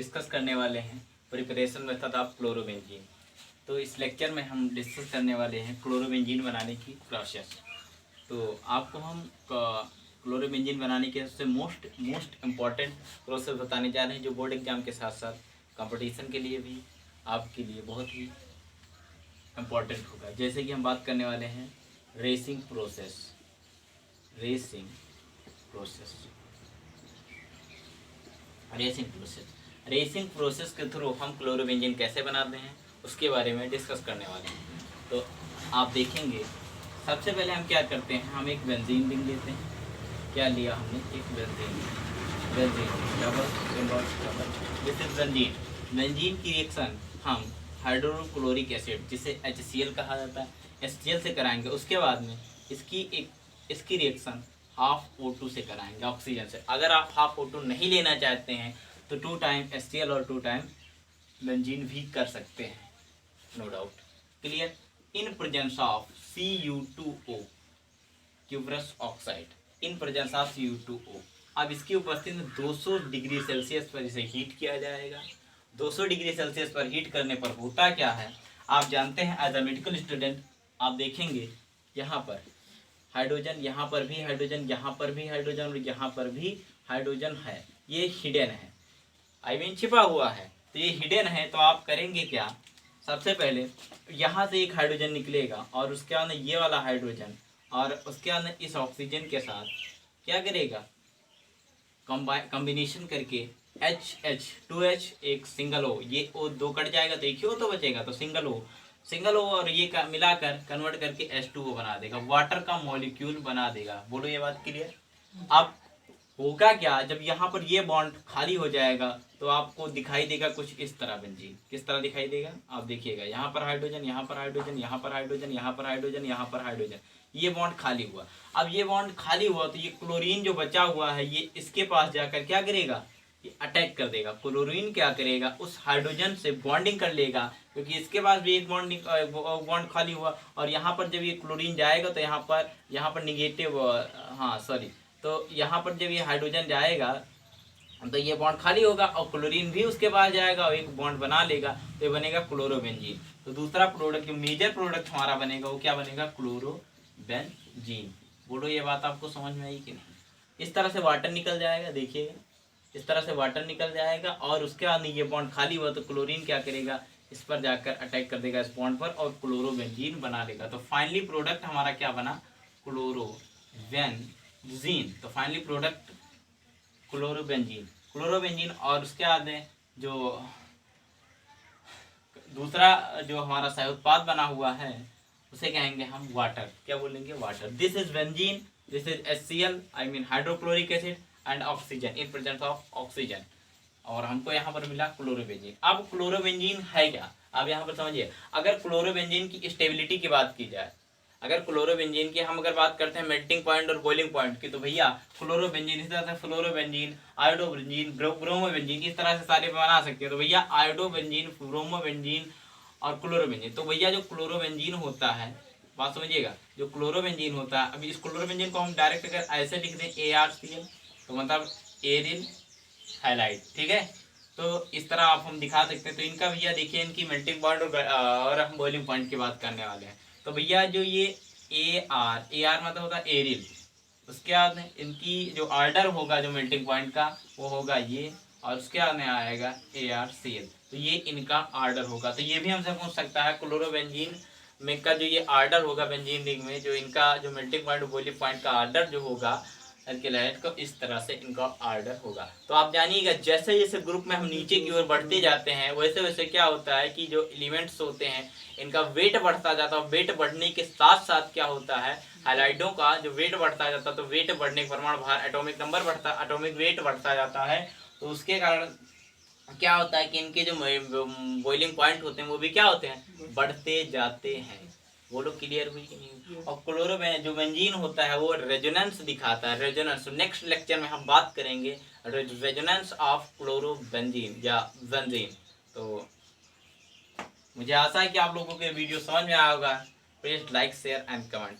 Discuss करने वाले हैं प्रिपरेशन मेथड ऑफ क्लोरोबेंजीन। तो इस लेक्चर में हम डिस्कस करने वाले हैं क्लोरोबेंजीन बनाने की प्रोसेस। तो आपको हम क्लोरोबेंजीन बनाने के सबसे मोस्ट इम्पॉर्टेंट प्रोसेस बताने जा रहे हैं, जो बोर्ड एग्जाम के साथ साथ कंपटीशन के लिए भी आपके लिए बहुत ही इम्पॉर्टेंट होगा। जैसे कि हम बात करने वाले हैं racing process. Racing process racing process के थ्रू हम क्लोरोबेंजीन कैसे बनाते हैं उसके बारे में डिस्कस करने वाले हैं। तो आप देखेंगे सबसे पहले हम क्या करते हैं, हम एक बेंजीन रिंग लेते हैं। क्या लिया हमने? एक benzene this is benzene. Benzene की रिएक्शन हम हाइड्रोक्लोरिक एसिड, जिसे HCl कहा जाता है, HCl से कराएंगे। उसके बाद में इसकी रिएक्शन हाफ O2 से कराएंगे, ऑक्सीजन से। अगर आप हाफ O2 नहीं लेना चाहते हैं तो 2 टाइम HCl और 2 टाइम बेंजीन भी कर सकते हैं, no doubt. Clear? In presence of Cu2O, cuprous oxide, in presence of Cu2O। अब इसकी उपस्थिति में 200 डिग्री सेल्सियस पर इसे हीट किया जाएगा। 200 डिग्री सेल्सियस पर हीट करने पर होता क्या है, आप जानते हैं। एज अ मेडिकल स्टूडेंट आप देखेंगे यहाँ पर हाइड्रोजन, यहाँ पर भी हाइड्रोजन, यहाँ पर भी हाइड्रोजन और यहाँ पर भी हाइड्रोजन है। ये हिडन है, आई मीन छिपा हुआ है। तो ये हिडन है, तो आप करेंगे क्या? सबसे पहले यहाँ से एक हाइड्रोजन निकलेगा और उसके अंदर ये वाला हाइड्रोजन और उसके अंदर इस ऑक्सीजन के साथ क्या करेगा, कॉम्बिनेशन करके H2H एक सिंगल O, ये O दो कट जाएगा तो एक ही O तो बचेगा, तो सिंगल O और ये का मिलाकर कन्वर्ट करके H2O बना देगा, वाटर का मॉलिक्यूल बना देगा। बोलो ये बात क्लियर? अब होगा क्या, जब यहाँ पर ये बॉन्ड खाली हो जाएगा तो आपको दिखाई देगा कुछ इस तरह बेंजीन। किस तरह दिखाई देगा आप देखिएगा, यहाँ पर हाइड्रोजन, यहाँ पर हाइड्रोजन, यहाँ पर हाइड्रोजन, यहाँ पर हाइड्रोजन, यहाँ पर हाइड्रोजन, ये बॉन्ड खाली हुआ। अब ये बॉन्ड खाली हुआ तो ये क्लोरीन जो बचा हुआ है ये इसके पास जाकर क्या करेगा, ये अटैक कर देगा। क्लोरीन क्या करेगा, उस हाइड्रोजन से बॉन्डिंग कर लेगा, क्योंकि इसके पास भी एक बॉन्ड खाली हुआ। और यहाँ पर जब ये क्लोरीन जाएगा तो यहाँ पर निगेटिव, तो यहाँ पर जब ये हाइड्रोजन जाएगा तो ये बॉन्ड खाली होगा और क्लोरीन भी उसके पास जाएगा और एक बॉन्ड बना लेगा, तो ये बनेगा क्लोरोबेंजीन। तो दूसरा प्रोडक्ट, जो मेजर प्रोडक्ट हमारा बनेगा, वो क्या बनेगा? क्लोरोबेंजीन। बोलो ये बात आपको समझ में आई कि नहीं? इस तरह से वाटर निकल जाएगा, देखिएगा इस तरह से वाटर निकल जाएगा और उसके बाद ये बॉन्ड खाली हुआ तो क्लोरीन क्या करेगा, इस पर जाकर अटैक कर देगा इस बॉन्ड पर और क्लोरोबेंजीन बना लेगा। तो फाइनली प्रोडक्ट हमारा क्या बना? क्लोरोबेंजीन। तो फाइनली प्रोडक्ट क्लोरोबेंजीन। और उसके बाद जो दूसरा जो हमारा सह उत्पाद बना हुआ है उसे कहेंगे हम वाटर। क्या बोलेंगे? Water. This is benzene, this is HCl, I mean hydrochloric acid and oxygen, in presence of oxygen. और हमको यहाँ पर मिला क्लोरोबेंजीन। अब क्लोरोबेंजीन है क्या, अब यहाँ पर समझिए। अगर क्लोरोबेंजीन की स्टेबिलिटी की बात की जाए, अगर क्लोरोबेंजीन की हम अगर बात करते हैं मेल्टिंग पॉइंट और बॉइलिंग पॉइंट की, तो भैया क्लोरोबेंजीन, इस तरह से फ्लोरोबेंजीन, आयोडोबेंजीन, ब्रोमोबेंजीन, इस तरह से सारे बना सकते हैं। तो भैया आयोडोबेंजीन, ब्रोमोबेंजीन और क्लोरोबेंजीन। तो भैया जो क्लोरोबेंजीन होता है, बात समझिएगा, जो क्लोरोबेंजीन होता है, अभी इस क्लोरोबेंजीन को हम डायरेक्ट अगर ऐसे लिख दें ArCl, तो मतलब एरिल हाइलाइट, ठीक है। तो इस तरह आप हम दिखा सकते हैं। तो इनका भैया देखिए, इनकी मेल्टिंग पॉइंट और हम बॉइलिंग पॉइंट की बात करने वाले हैं। तो भैया जो ये AR मतलब होता है एरिल, उसके बाद इनकी जो ऑर्डर होगा जो मेल्टिंग पॉइंट का, वो होगा ये, और उसके बाद में आएगा ArCl। तो ये इनका ऑर्डर होगा। तो ये भी हमसे पूछ सकता है क्लोरोबेंजीन में का जो ये ऑर्डर होगा बेंजीन रिंग में, जो इनका जो मेल्टिंग पॉइंट बॉइलिंग पॉइंट का ऑर्डर जो होगा एल्केलाइड को, इस तरह से इनका ऑर्डर होगा। तो आप जानिएगा जैसे जैसे ग्रुप में हम नीचे की ओर बढ़ते जाते हैं वैसे वैसे क्या होता है कि जो एलिमेंट्स होते हैं इनका वेट बढ़ता जाता है। वेट बढ़ने के साथ साथ क्या होता है, हाइलाइडों का जो वेट बढ़ता जाता है, तो वेट बढ़ने के परमाणु भार, एटॉमिक नंबर बढ़ता, एटॉमिक वेट बढ़ता जाता है। तो उसके कारण क्या होता है कि इनके जो बॉइलिंग पॉइंट होते हैं वो भी क्या होते हैं, बढ़ते जाते हैं। वो लोग क्लियर हुई कि नहीं? और क्लोरोबेंजीन जो बेंजीन होता है वो रेजोनेंस दिखाता है, रेजोनेंस। नेक्स्ट लेक्चर में हम बात करेंगे रेजोनेंस ऑफ क्लोरोबेंजीन या बेंजीन। तो मुझे आशा है कि आप लोगों को ये वीडियो समझ में आया होगा। Please like, share and comment.